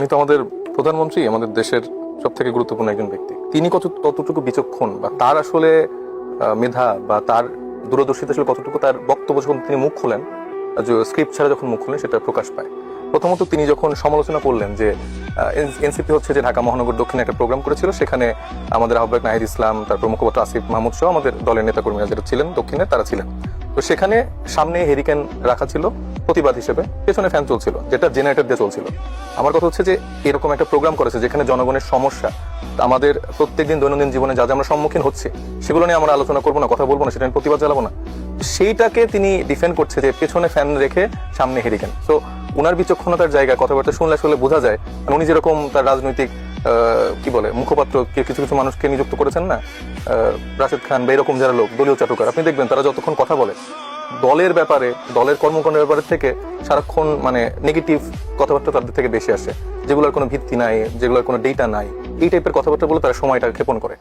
উনি তো আমাদের প্রধানমন্ত্রী, আমাদের দেশের সব থেকে গুরুত্বপূর্ণ একজন ব্যক্তি। তিনি কতটুকু বিচক্ষণ বা তার আসলে মেধা বা তার দূরদর্শিতা আসলে কতটুকু, তার বক্তব্য যখন তিনি মুখ খোলেন, স্ক্রিপ্ট ছাড়া যখন মুখ খোলেন, সেটা প্রকাশ পায়। প্রথমত তিনি যখন সমালোচনা করলেন যে এনসিপি হচ্ছে যে ঢাকা মহানগর দক্ষিণে একটা প্রোগ্রাম করেছিল, সেখানে আমাদের আহ্বায়ক নাহিদ ইসলাম, তারপর মুখপাত্র আসিফ মাহমুদ সহ আমাদের দলের নেতাকর্মীরা যেটা ছিলেন দক্ষিণে, তারা ছিলেন। তো সেখানে সামনে হেরিকেন রাখা ছিল প্রতিবাদ হিসেবে, পেছনে ফ্যান চলছিল, যেটা জেনারেটর দিয়ে চলছিল। আমার কথা হচ্ছে যে এরকম একটা প্রোগ্রাম করেছে যেখানে জনগণের সমস্যা, আমাদের প্রত্যেকদিন দৈনন্দিন জীবনে যা যা আমরা সম্মুখীন হচ্ছে সেগুলো নিয়ে আমরা আলোচনা করবো না, কথা বলবো না, সেটা নিয়ে প্রতিবাদ চালাবো না, সেইটাকে তিনি ডিফেন্ড করছে যে পেছনে ফ্যান রেখে সামনে হেরিকেন। তো উনার বিচক্ষণতার জায়গায় কথাবার্তা শুনলে আসলে বোঝা যায়, উনি যেরকম তার রাজনৈতিক কি বলে মুখপাত্র কিছু কিছু মানুষকে নিযুক্ত করেছেন না, রাশেদ খান বা এরকম যারা লোক, দলীয় চাটুকার, আপনি দেখবেন তারা যতক্ষণ কথা বলে দলের ব্যাপারে, দলের কর্মকাণ্ডের ব্যাপারে থেকে সারাক্ষণ মানে নেগেটিভ কথাবার্তা তাদের থেকে বেশি আসে, যেগুলোর কোনো ভিত্তি নাই, যেগুলোর কোনো ডেটা নাই, এই টাইপের কথাবার্তা বলে তারা সময়টা ক্ষেপণ করে।